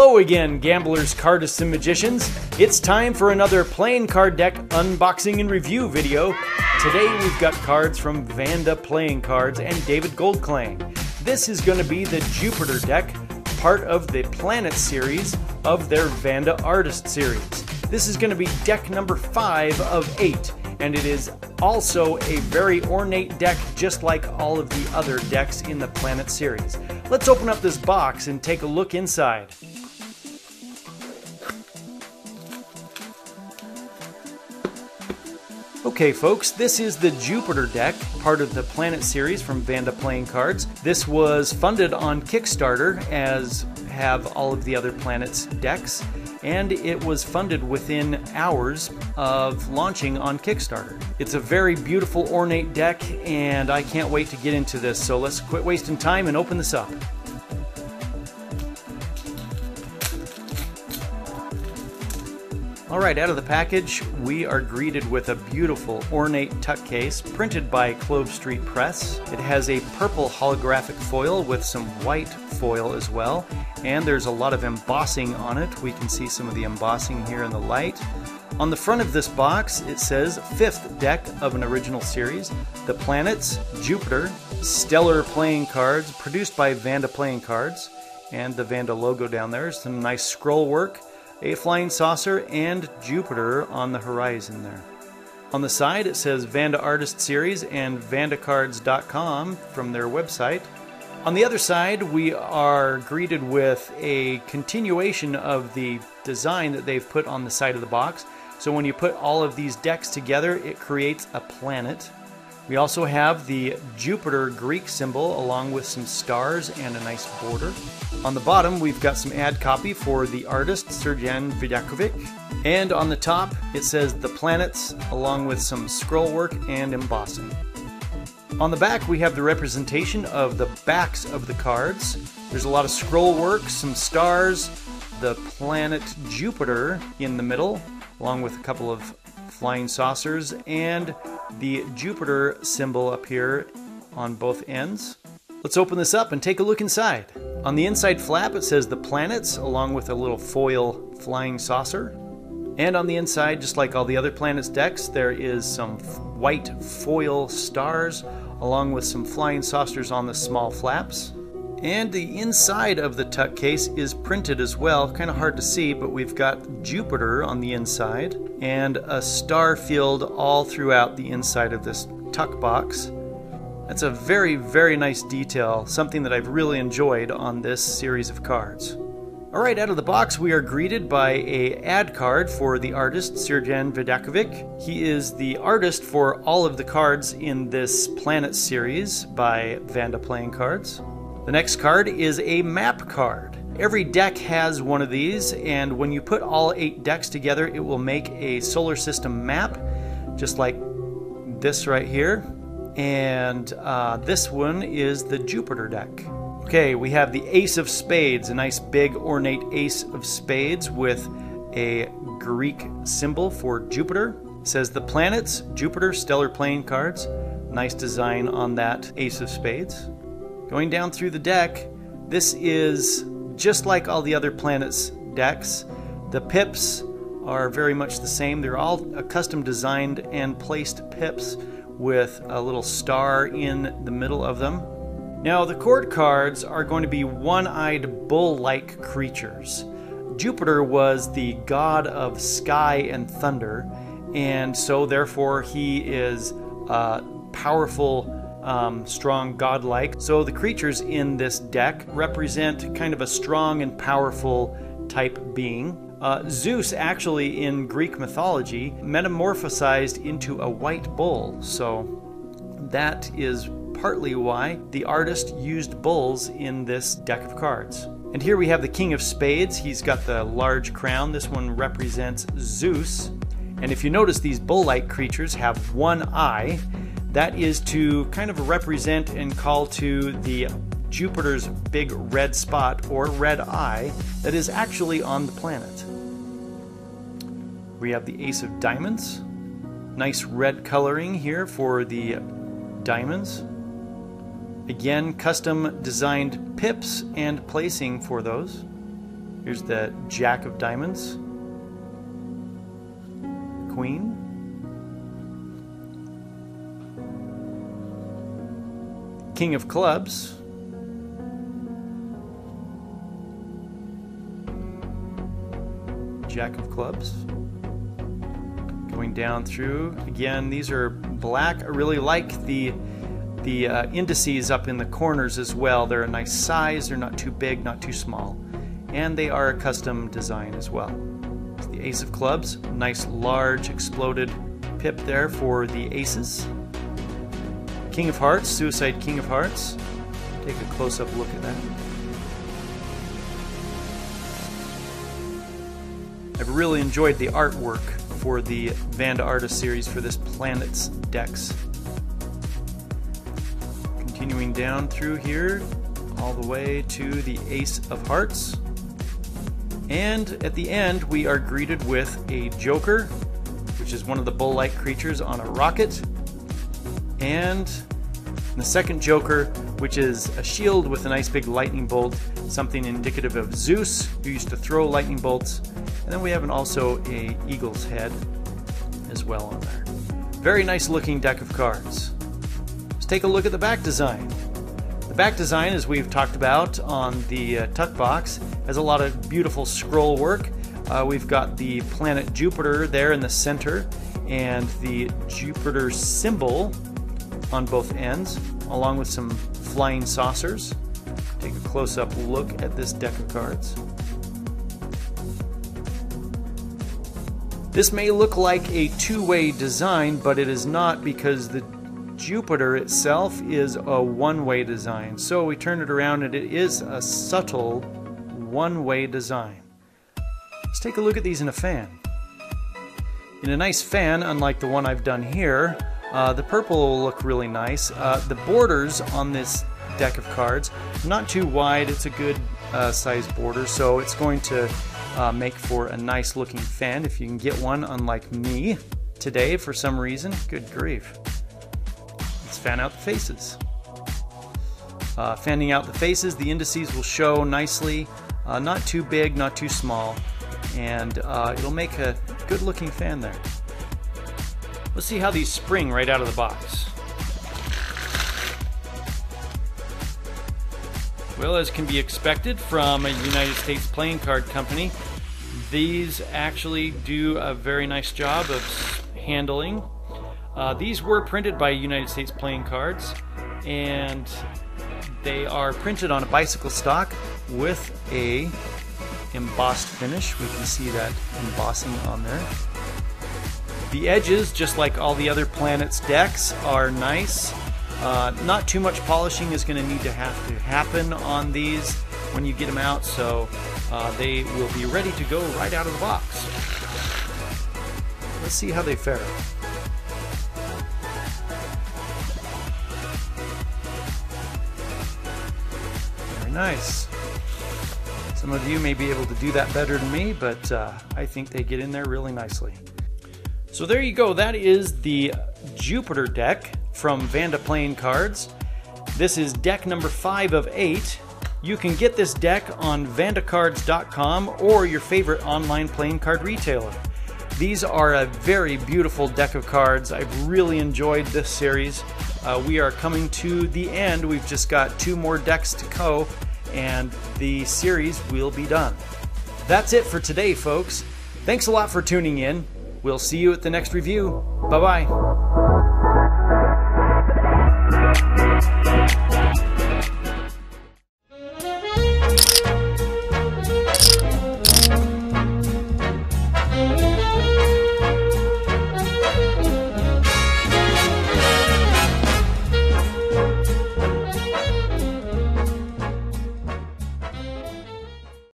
Hello again, gamblers, cardists, and magicians. It's time for another playing card deck unboxing and review video. Today we've got cards from Vanda Playing Cards and David Goldklang. This is going to be the Jupiter deck, part of the Planet series of their Vanda Artist series. This is going to be deck number 5 of 8, and it is also a very ornate deck just like all of the other decks in the Planet series. Let's open up this box and take a look inside. Okay folks, this is the Jupiter deck, part of the Planet series from Vanda Playing Cards. This was funded on Kickstarter, as have all of the other Planet's decks, and it was funded within hours of launching on Kickstarter. It's a very beautiful, ornate deck, and I can't wait to get into this, so let's quit wasting time and open this up. Alright, out of the package, we are greeted with a beautiful ornate tuck case printed by Clove Street Press. It has a purple holographic foil with some white foil as well, and there's a lot of embossing on it. We can see some of the embossing here in the light. On the front of this box, it says 5th deck of an original series, The Planets, Jupiter, Stellar Playing Cards, produced by Vanda Playing Cards, and the Vanda logo down there. Some nice scroll work, a flying saucer, and Jupiter on the horizon there. On the side it says Vanda Artist Series and vandacards.com from their website. On the other side we are greeted with a continuation of the design that they've put on the side of the box. So when you put all of these decks together, it creates a planet. We also have the Jupiter Greek symbol along with some stars and a nice border. On the bottom we've got some ad copy for the artist Serjan Vidakovic, and on the top it says The Planets along with some scroll work and embossing. On the back we have the representation of the backs of the cards. There's a lot of scroll work, some stars, the planet Jupiter in the middle, along with a couple of flying saucers, and the Jupiter symbol up here on both ends. Let's open this up and take a look inside. On the inside flap it says The Planets along with a little foil flying saucer. And on the inside, just like all the other Planets decks, there is some white foil stars along with some flying saucers on the small flaps. And the inside of the tuck case is printed as well, kind of hard to see, but we've got Jupiter on the inside and a star field all throughout the inside of this tuck box. That's a very, very nice detail, something that I've really enjoyed on this series of cards. Alright, out of the box we are greeted by an ad card for the artist Serjan Vidakovic. He is the artist for all of the cards in this Planet series by Vanda Playing Cards. The next card is a map card. Every deck has one of these, and when you put all 8 decks together it will make a solar system map, just like this right here. And this one is the Jupiter deck. Okay, we have the Ace of Spades, a nice big ornate Ace of Spades with a Greek symbol for Jupiter. It says The Planets, Jupiter, Stellar Playing Cards. Nice design on that Ace of Spades. Going down through the deck, this is just like all the other Planets decks. The pips are very much the same. They're all custom designed and placed pips with a little star in the middle of them. Now the chord cards are going to be one-eyed bull-like creatures. Jupiter was the god of sky and thunder, and so therefore he is powerful, strong, godlike. So the creatures in this deck represent kind of a strong and powerful type being. Zeus actually in Greek mythology metamorphosized into a white bull, so that is partly why the artist used bulls in this deck of cards. And here we have the King of Spades. He's got the large crown. This one represents Zeus. And if you notice, these bull-like creatures have one eye. That is to kind of represent and call to the Jupiter's big red spot or red eye that is actually on the planet. We have the Ace of Diamonds. Nice red coloring here for the diamonds. Again, custom designed pips and placing for those. Here's the Jack of Diamonds, Queen, King of Clubs, Jack of Clubs. Going down through, again, these are black. I really like the indices up in the corners as well. They're a nice size, they're not too big, not too small. And they are a custom design as well. It's the Ace of Clubs, nice large exploded pip there for the aces. King of Hearts, Suicide King of Hearts. Take a close-up look at that. I've really enjoyed the artwork for the Vanda Artist series for this Planets decks. Continuing down through here, all the way to the Ace of Hearts. And at the end, we are greeted with a Joker, which is one of the bull-like creatures on a rocket. And the second Joker, which is a shield with a nice big lightning bolt, something indicative of Zeus, who used to throw lightning bolts. And then we have also a eagle's head as well on there. Very nice looking deck of cards. Let's take a look at the back design. The back design, as we've talked about on the tuck box, has a lot of beautiful scroll work. We've got the planet Jupiter there in the center and the Jupiter symbol on both ends, along with some flying saucers. Take a close-up look at this deck of cards. This may look like a two-way design, but it is not, because the Jupiter itself is a one-way design. So we turn it around and it is a subtle one-way design. Let's take a look at these in a fan. In a nice fan, unlike the one I've done here, the purple will look really nice. The borders on this deck of cards, not too wide, it's a good size border, so it's going to make for a nice looking fan if you can get one, unlike me today for some reason. Good grief. Let's fan out the faces. Fanning out the faces, the indices will show nicely, not too big, not too small, and it'll make a good looking fan there. Let's see how these spring right out of the box. Well, as can be expected from a United States playing card company, these actually do a very nice job of handling. These were printed by United States Playing Cards, and they are printed on a bicycle stock with a embossed finish. We can see that embossing on there. The edges, just like all the other Planets decks, are nice. Not too much polishing is going to need to happen on these when you get them out, so they will be ready to go right out of the box. Let's see how they fare. Very nice. Some of you may be able to do that better than me, but I think they get in there really nicely. So there you go. That is the Jupiter deck from Vanda Playing Cards. This is deck number 5 of 8. You can get this deck on vandacards.com or your favorite online playing card retailer. These are a very beautiful deck of cards. I've really enjoyed this series. We are coming to the end. We've just got 2 more decks to go, and the series will be done. That's it for today, folks. Thanks a lot for tuning in. We'll see you at the next review. Bye-bye.